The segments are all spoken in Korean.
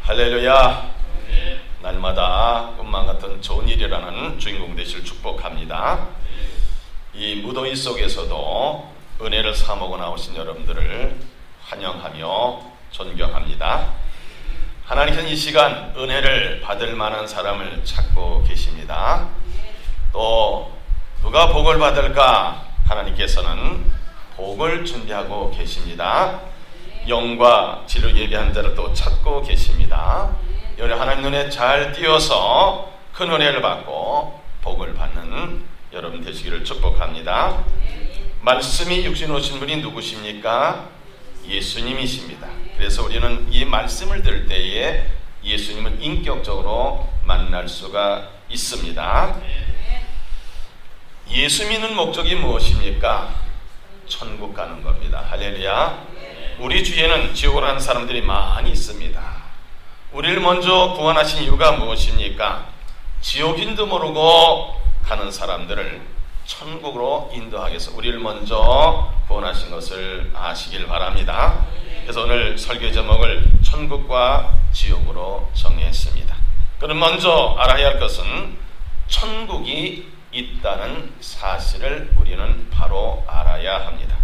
할렐루야. 날마다 꿈만 같은 좋은 일이라는 주인공 되실 축복합니다. 이 무더위 속에서도 은혜를 사모고 나오신 여러분들을 환영하며 존경합니다. 하나님께서는 이 시간 은혜를 받을 만한 사람을 찾고 계십니다. 또 누가 복을 받을까? 하나님께서는 복을 준비하고 계십니다. 영과 지를 예비한 자를 또 찾고 계십니다. 여러 하나님 눈에 잘 띄어서 큰 은혜를 받고 복을 받는 여러분 되시기를 축복합니다. 말씀이 육신 오신 분이 누구십니까? 예수님이십니다. 그래서 우리는 이 말씀을 들을 때에 예수님을 인격적으로 만날 수가 있습니다. 예수 믿는 목적이 무엇입니까? 천국 가는 겁니다. 할렐루야. 우리 주위에는 지옥을 가는 사람들이 많이 있습니다. 우리를 먼저 구원하신 이유가 무엇입니까? 지옥인도 모르고 가는 사람들을 천국으로 인도하기 위해서 우리를 먼저 구원하신 것을 아시길 바랍니다. 그래서 오늘 설교 제목을 천국과 지옥으로 정했습니다. 그럼 먼저 알아야 할 것은 천국이 있다는 사실을 우리는 바로 알아야 합니다.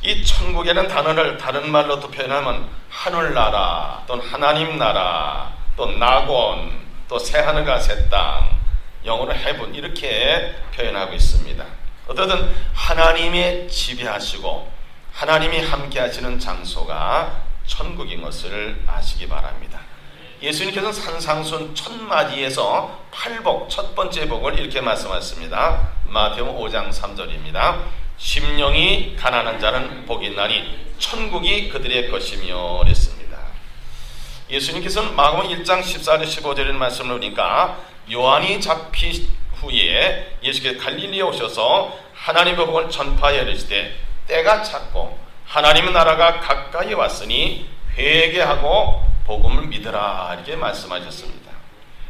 이 천국이라는 단어를 다른 말로 또 표현하면 하늘나라 또는 하나님 나라 또 낙원 또 새하늘과 새 땅 영어로 heaven 이렇게 표현하고 있습니다. 어쨌든 하나님이 지배하시고 하나님이 함께 하시는 장소가 천국인 것을 아시기 바랍니다. 예수님께서는 산상순 천마디에서 팔복 첫 번째 복을 이렇게 말씀하셨습니다. 마태복음 5장 3절입니다. 심령이 가난한 자는 복이 있나니 천국이 그들의 것이며 그랬습니다. 예수님께서는 마가복음 1장 14절 15절의 말씀을 보니까 요한이 잡힌 후에 예수께서 갈릴리에 오셔서 하나님의 복음을 전파하여 이르시되 때가 찼고 하나님의 나라가 가까이 왔으니 회개하고 복음을 믿으라 이렇게 말씀하셨습니다.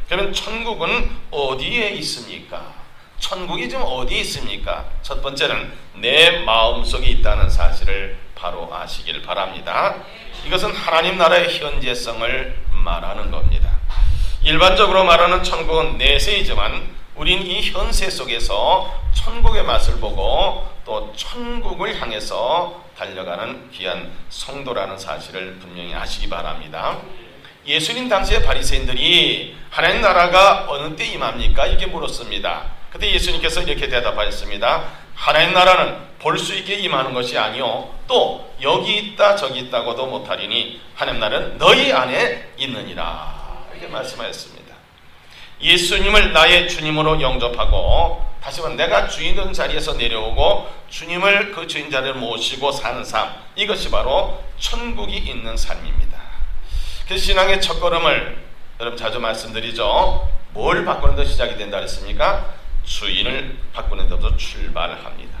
그러면 천국은 어디에 있습니까? 천국이 지금 어디에 있습니까? 첫 번째는 내 마음속에 있다는 사실을 바로 아시길 바랍니다. 이것은 하나님 나라의 현재성을 말하는 겁니다. 일반적으로 말하는 천국은 내세이지만 우린 이 현세 속에서 천국의 맛을 보고 또 천국을 향해서 달려가는 귀한 성도라는 사실을 분명히 아시기 바랍니다. 예수님 당시의 바리새인들이 하나님 나라가 어느 때 임합니까? 이렇게 물었습니다. 그때 예수님께서 이렇게 대답하셨습니다. 하나님 나라는 볼 수 있게 임하는 것이 아니요 또 여기 있다 저기 있다고도 못하리니 하나님 나라는 너희 안에 있느니라 이렇게 말씀하셨습니다. 예수님을 나의 주님으로 영접하고 다시 말하면 내가 주인된 자리에서 내려오고 주님을 그 주인 자리를 모시고 사는 삶, 이것이 바로 천국이 있는 삶입니다. 그래서 신앙의 첫걸음을 여러분 자주 말씀드리죠. 뭘 바꾸는 데 시작이 된다 그랬습니까? 주인을 바꾸는 데부터 출발합니다.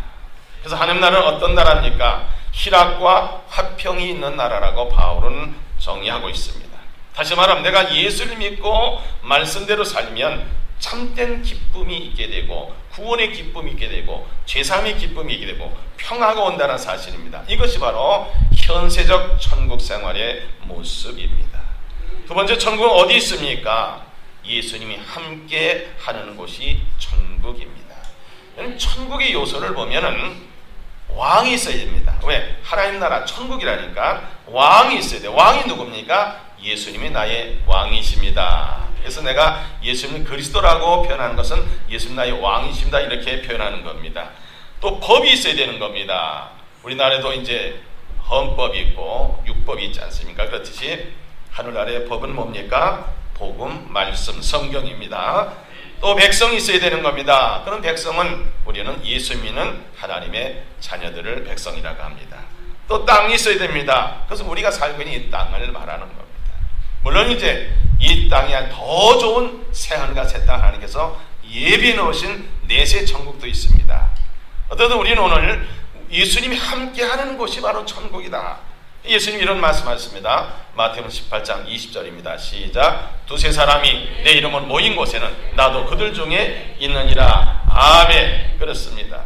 그래서 하나님 나라는 어떤 나라입니까? 희락과 화평이 있는 나라라고 바울은 정의하고 있습니다. 다시 말하면 내가 예수를 믿고 말씀대로 살면 참된 기쁨이 있게 되고 구원의 기쁨이 있게 되고 죄사함의 기쁨이 있게 되고 평화가 온다는 사실입니다. 이것이 바로 현세적 천국 생활의 모습입니다. 두 번째, 천국은 어디 있습니까? 예수님이 함께 하는 곳이 천국입니다. 천국의 요소를 보면은 왕이 있어야 됩니다. 왜? 하나님 나라 천국이라니까 왕이 있어야 돼요. 왕이 누굽니까? 예수님이 나의 왕이십니다. 그래서 내가 예수님 그리스도라고 표현하는 것은 예수님 나의 왕이십니다 이렇게 표현하는 겁니다. 또 법이 있어야 되는 겁니다. 우리나라에도 이제 헌법이 있고 율법이 있지 않습니까? 그렇듯이 하늘나라의 법은 뭡니까? 복음, 말씀, 성경입니다. 또 백성이 있어야 되는 겁니다. 그런 백성은 우리는 예수 믿는 하나님의 자녀들을 백성이라고 합니다. 또 땅이 있어야 됩니다. 그래서 우리가 살고 있는 이 땅을 말하는 겁니다. 물론 이제 이 땅이 더 좋은 새하늘과 새 땅 하나님께서 예비해 놓으신 내세 천국도 있습니다. 어쨌든 우리는 오늘 예수님이 함께하는 곳이 바로 천국이다. 예수님이 이런 말씀하셨습니다. 마태복음 18장 20절입니다. 시작. 두세 사람이 내 이름으로 모인 곳에는 나도 그들 중에 있느니라. 아멘. 그렇습니다.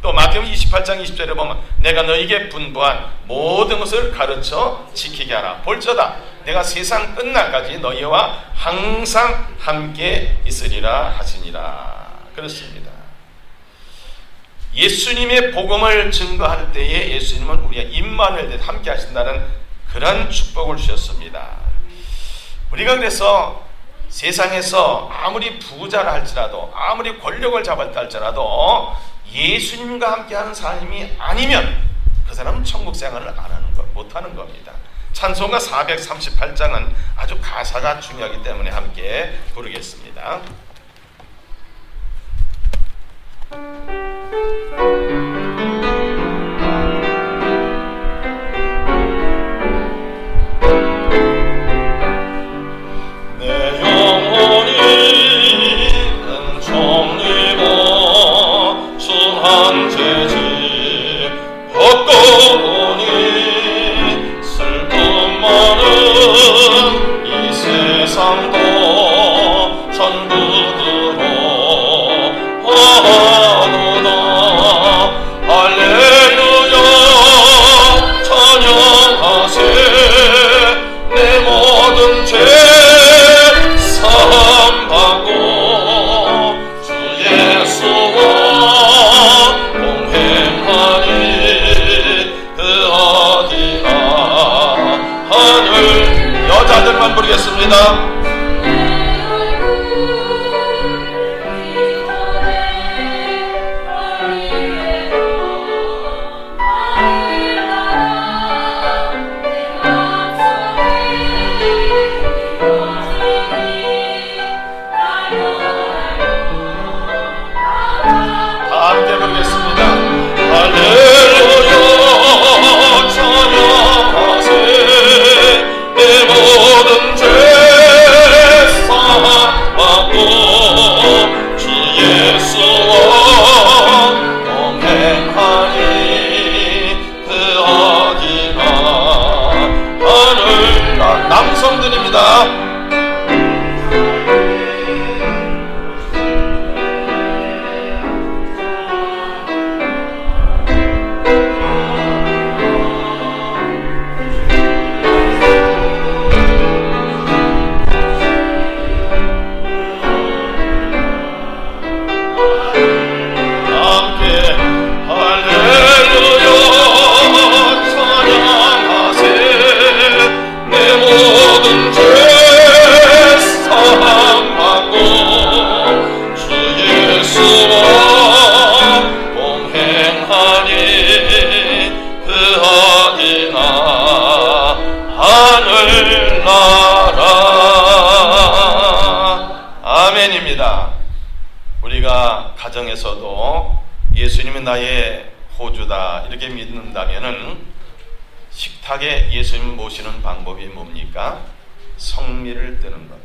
또 마태복음 28장 20절에 보면 내가 너에게 분부한 모든 것을 가르쳐 지키게 하라. 볼지어다 내가 세상 끝날까지 너희와 항상 함께 있으리라 하시니라. 그렇습니다. 예수님의 복음을 증거할 때에 예수님은 우리가 임마누엘 함께 하신다는 그런 축복을 주셨습니다. 우리가 그래서 세상에서 아무리 부자라 할지라도 아무리 권력을 잡았다 할지라도 예수님과 함께하는 삶이 아니면 그 사람은 천국 생활을 안 하는 것, 못하는 겁니다. 찬송가 438장은 아주 가사가 중요하기 때문에 함께 부르겠습니다. 여자들만 부르겠습니다. 함께 부르겠습니다. 할렐루야 찬양하세 내 모든 죄 사함받고 주 예수와 동행하니 그 어디나 하늘나. 남성들입니다. 아멘입니다. 우리가 가정에서도 예수님은 나의 호주다 이렇게 믿는다면은 식탁에 예수님 모시는 방법이 뭡니까? 성미를 뜨는 겁니다.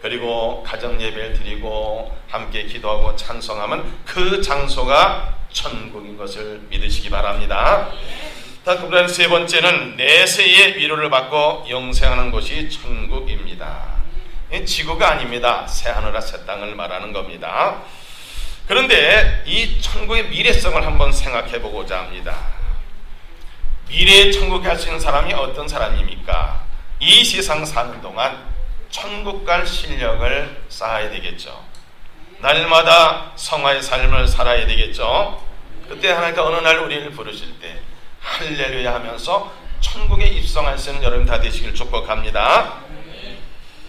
그리고 가정 예배를 드리고 함께 기도하고 찬송하면 그 장소가 천국인 것을 믿으시기 바랍니다. 그럼 세 번째는 내세의 위로를 받고 영생하는 곳이 천국입니다. 지구가 아닙니다. 새하늘과 새 땅을 말하는 겁니다. 그런데 이 천국의 미래성을 한번 생각해 보고자 합니다. 미래의 천국에 갈 수 있는 사람이 어떤 사람입니까? 이 세상 사는 동안 천국 갈 실력을 쌓아야 되겠죠. 날마다 성화의 삶을 살아야 되겠죠. 그때 하나님께서 어느 날 우리를 부르실 때 할렐루야 하면서 천국에 입성할 수 있는 여러분 다 되시길 축복합니다.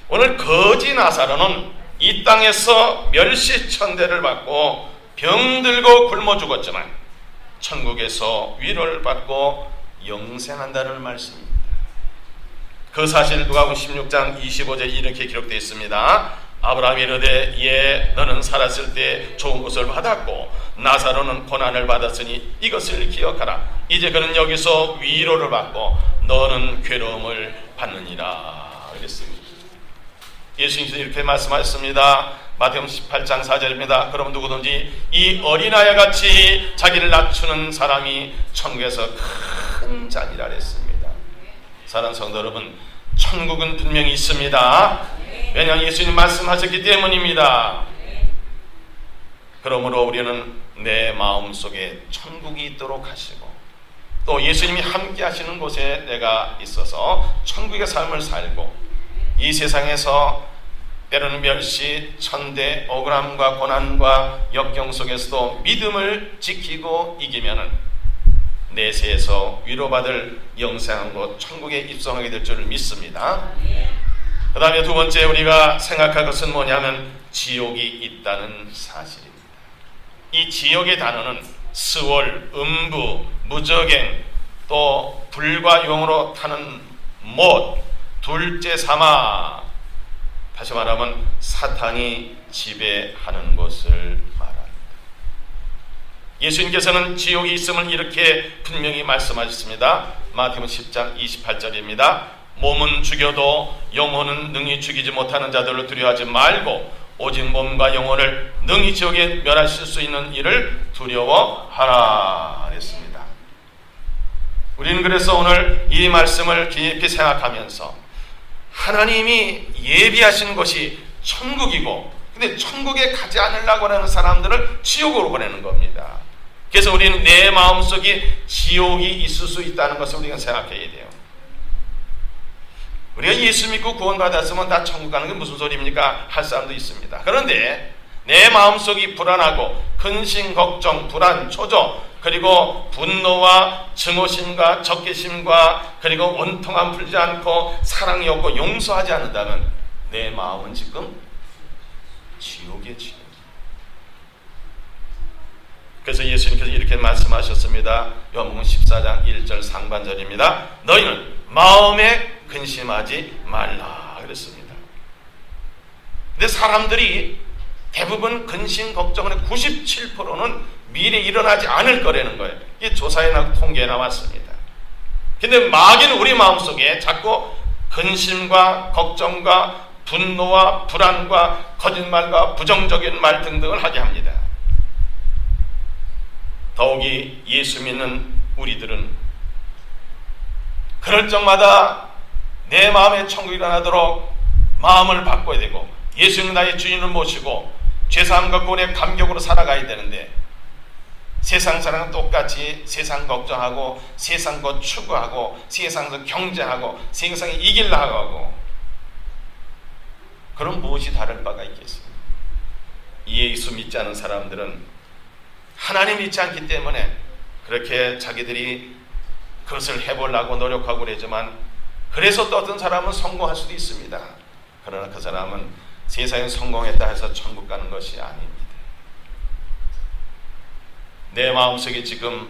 오늘 거지 나사로는 이 땅에서 멸시천대를 받고 병들고 굶어 죽었지만 천국에서 위로를 받고 영생한다는 말씀입니다. 그 사실 누가복음 16장 25절에 이렇게 기록되어 있습니다. 아브라함이 이르되 예 너는 살았을 때 좋은 것을 받았고 나사로는 고난을 받았으니 이것을 기억하라. 이제 그는 여기서 위로를 받고 너는 괴로움을 받느니라 그랬습니다. 예수님께서 이렇게 말씀하셨습니다. 마태복음 18장 4절입니다. 그럼 누구든지 이 어린아이와 같이 자기를 낮추는 사람이 천국에서 큰 자니라 했습니다. 사랑하는 성도 여러분, 천국은 분명히 있습니다. 왜냐하면 예수님 말씀하셨기 때문입니다. 그러므로 우리는 내 마음속에 천국이 있도록 하시고 또 예수님이 함께 하시는 곳에 내가 있어서 천국의 삶을 살고 이 세상에서 때로는 멸시, 천대, 억울함과 고난과 역경 속에서도 믿음을 지키고 이기면은 내세에서 위로받을 영생한 곳 천국에 입성하게 될 줄을 믿습니다. 그 다음에 두 번째 우리가 생각할 것은 뭐냐면 지옥이 있다는 사실입니다. 이 지옥의 단어는 스월, 음부, 무적행, 또 불과 용으로 타는 못, 둘째 사마, 다시 말하면 사탄이 지배하는 것을 말합니다. 예수님께서는 지옥이 있음을 이렇게 분명히 말씀하셨습니다. 마태복음 10장 28절입니다. 몸은 죽여도 영혼은 능히 죽이지 못하는 자들을 두려워하지 말고 오직 몸과 영혼을 능히 지옥에 멸하실 수 있는 이를 두려워하라 했습니다. 우리는 그래서 오늘 이 말씀을 깊이 생각하면서 하나님이 예비하신 것이 천국이고, 근데 천국에 가지 않으려고 하는 사람들을 지옥으로 보내는 겁니다. 그래서 우리는 내 마음속에 지옥이 있을 수 있다는 것을 우리가 생각해야 돼요. 우리가 예수 믿고 구원받았으면 다 천국 가는 게 무슨 소리입니까? 할 사람도 있습니다. 그런데 내 마음속이 불안하고 근심, 걱정, 불안, 초조, 그리고 분노와 증오심과 적개심과 그리고 원통함 풀지 않고 사랑이 없고 용서하지 않는다면 내 마음은 지금 지옥의 지옥. 그래서 예수님께서 이렇게 말씀하셨습니다. 요한복음 14장 1절 상반절입니다. 너희는 마음에 근심하지 말라 그랬습니다. 근데 사람들이 대부분 근심 걱정의 97%는 미래에 일어나지 않을 거라는 거예요. 이게 조사에 통계에 나왔습니다. 근데 마귀는 우리 마음속에 자꾸 근심과 걱정과 분노와 불안과 거짓말과 부정적인 말 등등을 하게 합니다. 더욱이 예수 믿는 우리들은 그럴 적마다 내 마음에 천국이 일어나도록 마음을 바꿔야 되고 예수님 나의 주인을 모시고 죄사함과 구원의 감격으로 살아가야 되는데 세상 사람은 똑같이 세상 걱정하고 세상 것 추구하고 세상에서 경쟁하고 세상에 이기려고 하고 그럼 무엇이 다를 바가 있겠습니까? 예수 믿지 않은 사람들은 하나님 믿지 않기 때문에 그렇게 자기들이 그것을 해보려고 노력하고 그러지만 그래서 또 어떤 사람은 성공할 수도 있습니다. 그러나 그 사람은 세상에 성공했다 해서 천국 가는 것이 아닙니다. 내 마음속에 지금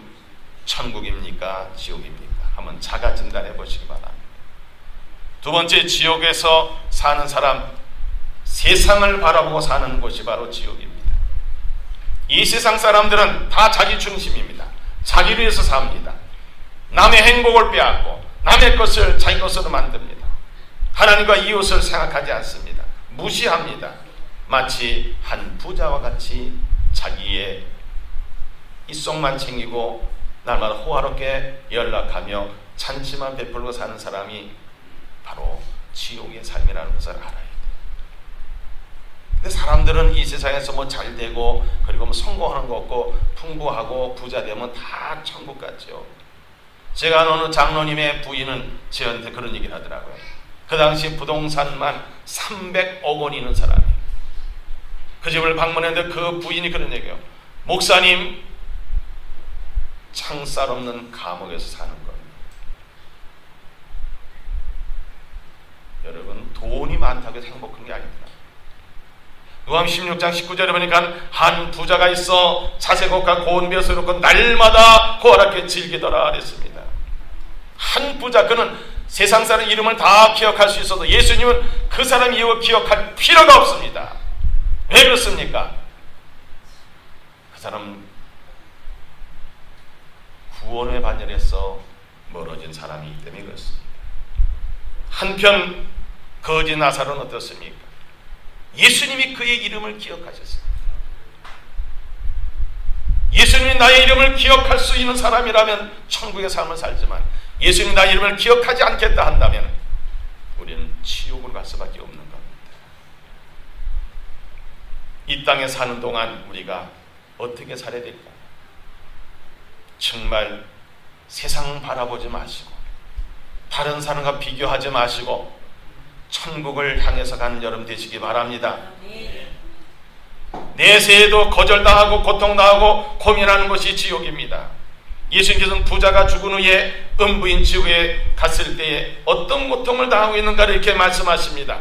천국입니까? 지옥입니까? 한번 자가 진단해 보시기 바랍니다. 두 번째, 지옥에서 사는 사람, 세상을 바라보고 사는 곳이 바로 지옥입니다. 이 세상 사람들은 다 자기 중심입니다. 자기를 위해서 삽니다. 남의 행복을 빼앗고 남의 것을 자기 것으로 만듭니다. 하나님과 이웃을 생각하지 않습니다. 무시합니다. 마치 한 부자와 같이 자기의 입속만 챙기고 날마다 호화롭게 연락하며 잔치만 베풀고 사는 사람이 바로 지옥의 삶이라는 것을 알아야 돼요. 근데 사람들은 이 세상에서 뭐 잘 되고 그리고 뭐 성공하는 거 없고 풍부하고 부자 되면 다 천국 같죠. 제가 아는 어느 장로님의 부인은 저한테 그런 얘기를 하더라고요. 그 당시 부동산만 300억 원이 있는 사람이에요. 그 집을 방문했는데 그 부인이 그런 얘기예요. 목사님, 창살 없는 감옥에서 사는 겁니다. 여러분, 돈이 많다고 해서 행복한 게 아닙니다. 누가복음 16장 19절에 보니까 한 부자가 있어 자색옷과 고운 벼슬을 입고 날마다 고아랍게 즐기더라 그랬습니다. 한 부자, 그는 세상 사람 이름을 다 기억할 수 있어도 예수님은 그 사람 이름을 기억할 필요가 없습니다. 왜 그렇습니까? 그 사람 구원의 반열에서 멀어진 사람이기 때문에 그렇습니다. 한편 거지 나사로는 어떻습니까? 예수님이 그의 이름을 기억하셨습니다. 예수님이 나의 이름을 기억할 수 있는 사람이라면 천국의 삶을 살지만 예수님이 나의 이름을 기억하지 않겠다 한다면 우리는 지옥으로 갈 수밖에 없는 겁니다. 이 땅에 사는 동안 우리가 어떻게 살아야 될까? 정말 세상 바라보지 마시고 다른 사람과 비교하지 마시고 천국을 향해서 가는 여러분 되시기 바랍니다. 내세에도 거절당하고 고통당하고 고민하는 것이 지옥입니다. 예수님께서는 부자가 죽은 후에 음부인 지옥에 갔을 때에 어떤 고통을 당하고 있는가를 이렇게 말씀하십니다.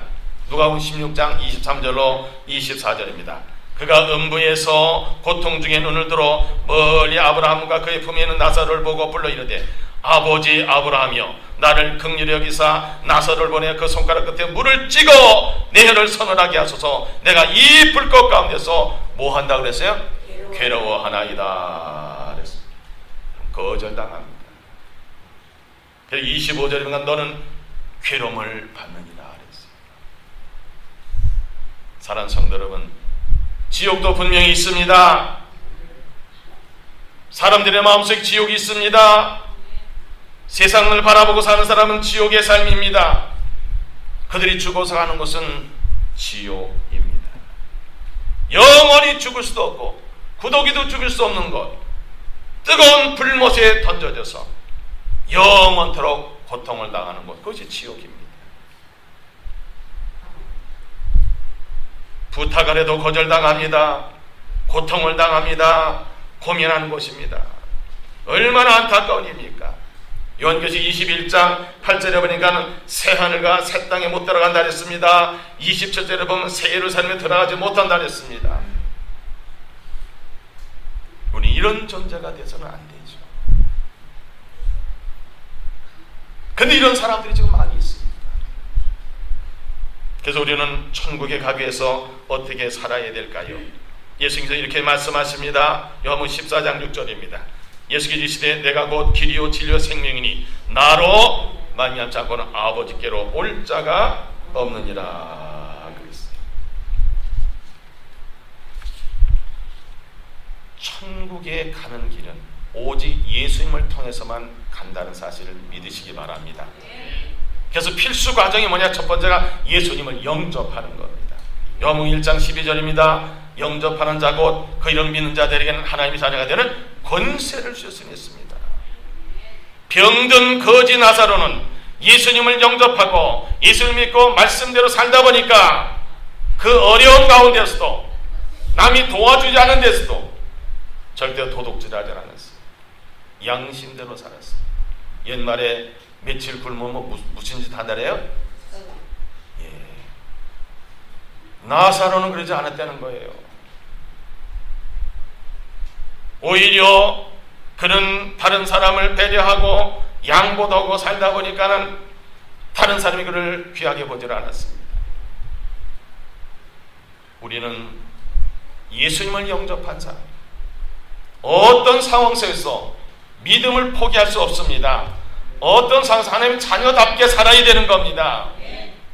누가복음 16장 23절로 24절입니다. 그가 음부에서 고통 중에 눈을 들어 멀리 아브라함과 그의 품에 있는 나사로를 보고 불러 이르되 아버지 아브라함이여 나를 긍휼히 여기사 나사로를 보내 그 손가락 끝에 물을 찍어 내 혀를 서늘하게 하소서. 내가 이 불꽃 가운데서 뭐 한다 그랬어요? 괴로워하나이다 그랬어요. 거절당합니다. 그래서 25절이면 너는 괴로움을 받느니라 그랬어요. 사랑하는 성도 여러분, 지옥도 분명히 있습니다. 사람들의 마음속에 지옥이 있습니다. 세상을 바라보고 사는 사람은 지옥의 삶입니다. 그들이 죽어서 가는 곳은 지옥입니다. 영원히 죽을 수도 없고 구더기도 죽일 수 없는 것, 뜨거운 불못에 던져져서 영원토록 고통을 당하는 것, 그것이 지옥입니다. 부탁을 해도 거절당합니다. 고통을 당합니다. 고민하는 곳입니다. 얼마나 안타까운 일입니까? 요한계시록 21장 8절에 보니까 새 하늘과 새 땅에 못 들어간다 했습니다. 27절에 보면 새 예루살렘에 들어가지 못한다 했습니다. 우리 이런 존재가 돼서는 안 되죠. 근데 이런 사람들이 지금 많이 있습니다. 그래서 우리는 천국에 가기 위해서 어떻게 살아야 될까요? 예수님께서 이렇게 말씀하십니다. 요한복음 14장 6절입니다. 예수께서 이르시되 내가 곧 길이요 진리요 생명이니 나로 말미암지 않고는 아버지께로 올 자가 없느니라 그랬어요. 천국에 가는 길은 오직 예수님을 통해서만 간다는 사실을 믿으시기 바랍니다. 그래서 필수 과정이 뭐냐? 첫 번째가 예수님을 영접하는 겁니다. 요한복음 1장 12절입니다. 영접하는 자 곧 그 이름 믿는 자들에게는 하나님의 자녀가 되는 권세를 주셨으니 했습니다. 병든 거지 나사로는 예수님을 영접하고 예수를 믿고 말씀대로 살다 보니까 그 어려운 가운데서도 남이 도와주지 않은 데서도 절대 도둑질하지 않았어요. 양심대로 살았어요. 옛말에 며칠 굶으면 무슨 짓 한다래요? 예. 나사로는 그러지 않았다는 거예요. 오히려 그는 다른 사람을 배려하고 양보도 하고 살다 보니까는 다른 사람이 그를 귀하게 보질 않았습니다. 우리는 예수님을 영접한 사람, 어떤 상황 속에서 믿음을 포기할 수 없습니다. 어떤 상황에서 하나님 자녀답게 살아야 되는 겁니다.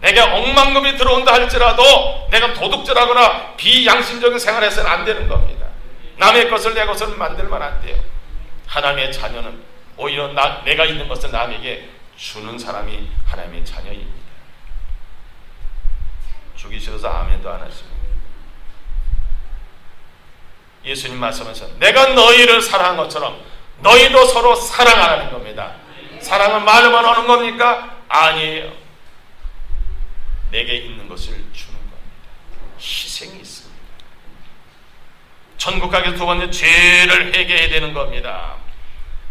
내가 억만금이 들어온다 할지라도 내가 도둑질하거나 비양심적인 생활을 해서는 안 되는 겁니다. 남의 것을 내 것을 만들면 안 돼요. 하나님의 자녀는 오히려 내가 있는 것을 남에게 주는 사람이 하나님의 자녀입니다. 주기 싫어서 아멘도 안 하십니다. 예수님 말씀하셔서 내가 너희를 사랑한 것처럼 너희도 서로 사랑하라는 겁니다. 사랑은 말로만 하는 겁니까? 아니에요. 내게 있는 것을 주는 겁니다. 희생이 있습니다. 천국 가기 두 번째 죄를 회개해야 되는 겁니다.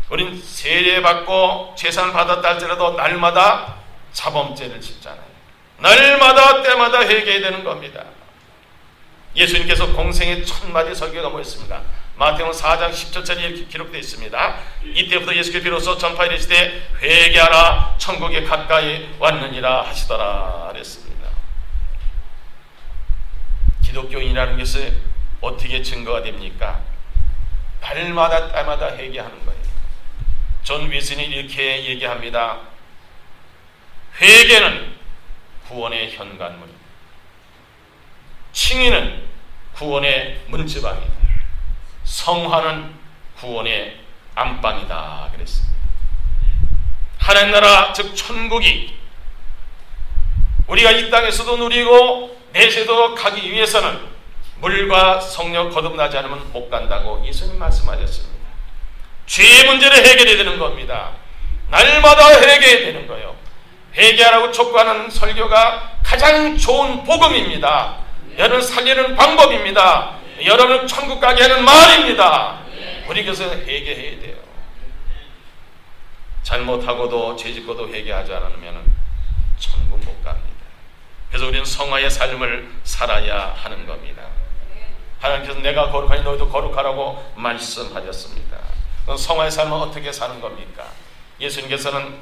우린 세례받고 재산 받았다 할지라도 날마다 자범죄를 짓잖아요. 날마다 때마다 회개해야 되는 겁니다. 예수님께서 공생의 첫 마디 설교가 뭐였습니다? 마태복음 4장 10절까지 이렇게 기록되어 있습니다. 이때부터 예수께서 비로소 전파에 이르시되 회개하라 천국에 가까이 왔느니라 하시더라 그랬습니다. 기독교인이라는 것은 어떻게 증거가 됩니까? 날마다 때마다 회개하는 거예요. 존 웨슬리는 이렇게 얘기합니다. 회개는 구원의 현관문, 칭의는 구원의 문지방이다. 성화는 구원의 안방이다 그랬습니다. 하나님 나라 즉 천국이 우리가 이 땅에서도 누리고 내세도 가기 위해서는 물과 성령 거듭나지 않으면 못 간다고 예수님 말씀하셨습니다. 죄의 문제를 해결해야 되는 겁니다. 날마다 회개해야 되는 거예요. 회개하라고 촉구하는 설교가 가장 좋은 복음입니다. 여러분 살리는 방법입니다. 여러분을 천국 가게 하는 말입니다. 우리 교회에서 회개해야 돼요. 잘못하고도 죄짓고도 회개하지 않으면 천국 못 갑니다. 그래서 우리는 성화의 삶을 살아야 하는 겁니다. 하나님께서 내가 거룩하니 너희도 거룩하라고 말씀하셨습니다. 그럼 성화의 삶은 어떻게 사는 겁니까? 예수님께서는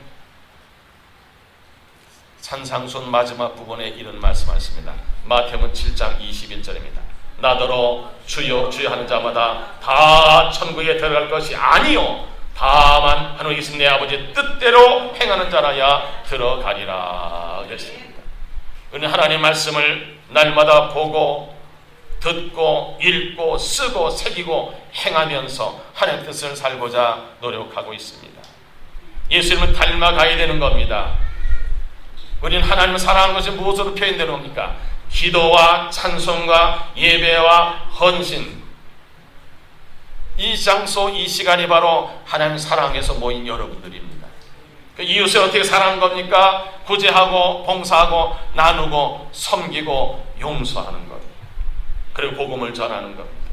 산상순 마지막 부분에 이런 말씀하셨습니다. 마태복음 7장 21절입니다. 나더러 주여 주여 하는 자마다 다 천국에 들어갈 것이 아니요 다만 하늘에 계신 내 아버지의 뜻대로 행하는 자라야 들어가리라 그랬습니다. 우리는 하나님의 말씀을 날마다 보고 듣고 읽고 쓰고 새기고 행하면서 하나님의 뜻을 살고자 노력하고 있습니다. 예수님을 닮아가야 되는 겁니다. 우리는 하나님을 사랑하는 것이 무엇으로 표현되는 겁니까? 기도와 찬송과 예배와 헌신. 이 장소 이 시간이 바로 하나님 사랑에서 모인 여러분들입니다. 그 이웃을 어떻게 사랑하는 겁니까? 구제하고 봉사하고 나누고 섬기고 용서하는 것, 그리고 복음을 전하는 겁니다.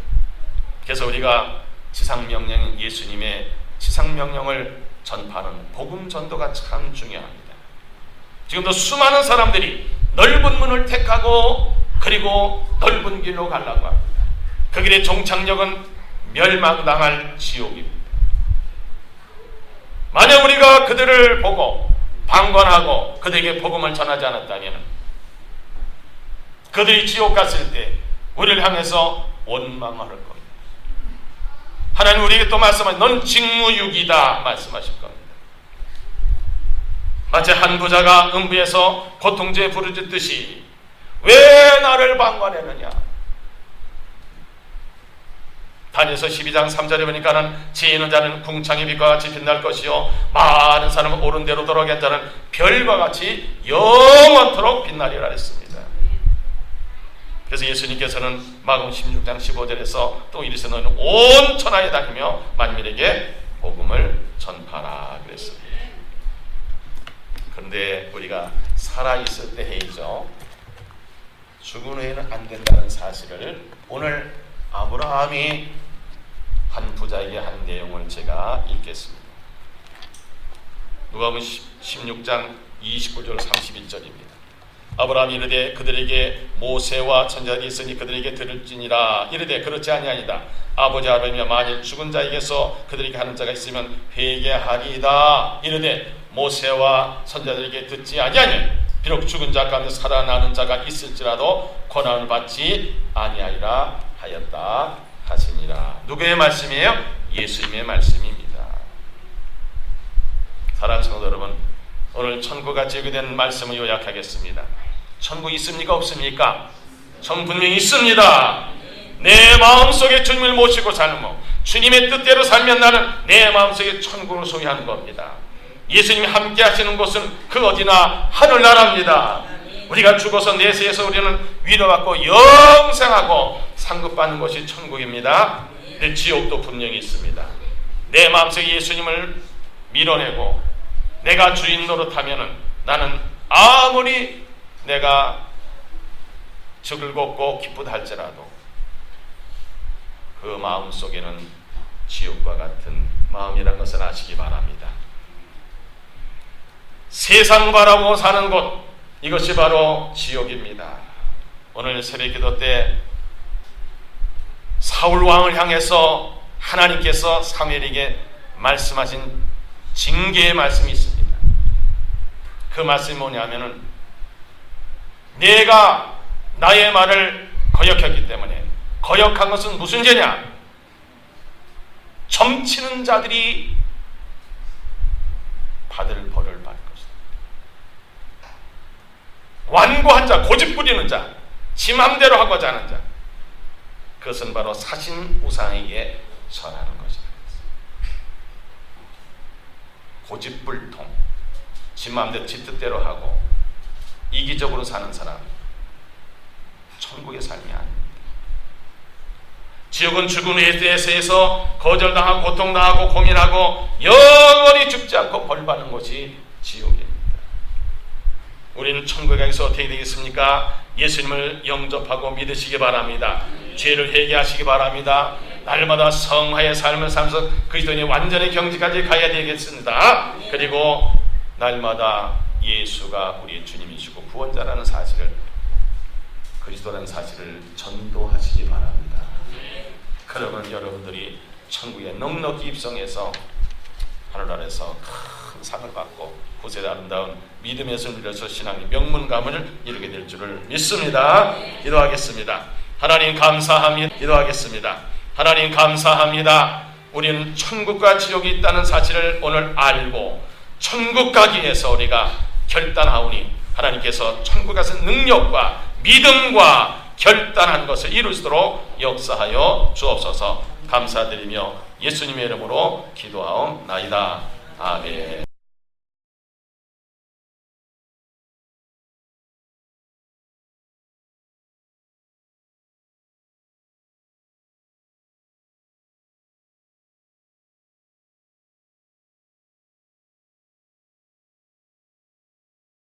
그래서 우리가 지상명령, 예수님의 지상명령을 전파하는 복음 전도가 참 중요합니다. 지금도 수많은 사람들이 넓은 문을 택하고 그리고 넓은 길로 가려고 합니다. 그 길의 종착역은 멸망당할 지옥입니다. 만약 우리가 그들을 보고 방관하고 그들에게 복음을 전하지 않았다면 그들이 지옥 갔을 때 우리를 향해서 원망할 겁니다. 하나님 우리에게 또 말씀하신 넌 직무유기다 말씀하실 겁니다. 마치 한 부자가 음부에서 고통제에 부르짖듯이 왜 나를 방관했느냐. 다니엘서 12장 3절에 보니까는 지혜 있는 자는 궁창의 빛과 같이 빛날 것이요 많은 사람은 옳은 대로 돌아가게 한 자는 별과 같이 영원토록 빛나리라 했습니다. 그래서 예수님께서는 마가복음 16장 15절에서 또 이르시되 너희는 온 천하에 다니며 만민에게 복음을 전파하라 그랬습니다. 그런데 우리가 살아있을 때 해이죠. 죽은 후에는 안 된다는 사실을 오늘 아브라함이 한 부자에게 한 내용을 제가 읽겠습니다. 누가복음 16장 29절 31절입니다. 아브라함이 이르되 그들에게 모세와 선지자들이 있으니 그들에게 들을지니라. 이르되 그렇지 아니하니이다. 아버지 아브라함이 만일 죽은 자에게서 그들에게 하는 자가 있으면 회개하리이다. 이르되 모세와 선지자들에게 듣지 아니하니 비록 죽은 자 가운데 살아나는 자가 있을지라도 고난을 받지 아니하리라 하였다 하시니라. 누구의 말씀이에요? 예수님의 말씀입니다. 사랑하는 성도 여러분, 오늘 천국과 지옥에 대한 말씀을 요약하겠습니다. 천국 있습니까? 없습니까? 천국 분명히 있습니다. 내 마음속에 주님을 모시고 살고 주님의 뜻대로 살면 나는 내 마음속에 천국을 소유하는 겁니다. 예수님이 함께 하시는 곳은 그 어디나 하늘나라입니다. 우리가 죽어서 내세에서 우리는 위로받고 영생하고 상급받는 것이 천국입니다. 근데 지옥도 분명히 있습니다. 내 마음속에 예수님을 밀어내고 내가 주인 노릇하면은 나는 아무리 내가 즐겁고 기쁘다 할지라도 그 마음속에는 지옥과 같은 마음이라는 것을 아시기 바랍니다. 세상 바라보고 사는 곳, 이것이 바로 지옥입니다. 오늘 새벽기도 때 사울 왕을 향해서 하나님께서 사무엘에게 말씀하신 징계의 말씀이 있습니다. 그 말씀이 뭐냐면은 내가 나의 말을 거역했기 때문에, 거역한 것은 무슨 죄냐? 점치는 자들이 받을 벌을 받을 것이다. 완고한 자, 고집 부리는 자, 지 맘대로 하고자 하는 자, 그것은 바로 사신 우상에게 절하는 것입니다. 고집불통, 지 맘대로 지 뜻대로 하고 이기적으로 사는 사람, 천국의 삶이 아닙니다. 지옥은 죽은 후에 대해서 거절당하고 고통당하고 고민하고 영원히 죽지 않고 벌받는 곳이 지옥입니다. 우리는 천국에 가서 어떻게 되겠습니까? 예수님을 영접하고 믿으시기 바랍니다. 죄를 회개하시기 바랍니다. 날마다 성화의 삶을 살면서 그리스도인의 완전히 경지까지 가야 되겠습니다. 그리고 날마다 예수가 우리의 주님이시고 구원자라는 사실을, 그리스도라는 사실을 전도하시기 바랍니다. 그러면 여러분들이 천국에 넉넉히 입성해서 하늘 아래서 큰 상을 받고 구세대 아름다운 믿음의 손을 빌려서 신앙의 명문감을 이루게 될 줄을 믿습니다. 기도하겠습니다. 하나님 감사합니다. 기도하겠습니다. 하나님 감사합니다. 우리는 천국과 지옥이 있다는 사실을 오늘 알고 천국 가기 위해서 우리가 결단하오니 하나님께서 천국 가서 능력과 믿음과 결단한 것을 이룰 수 있도록 역사하여 주옵소서. 감사드리며 예수님의 이름으로 기도하옵나이다. 아멘.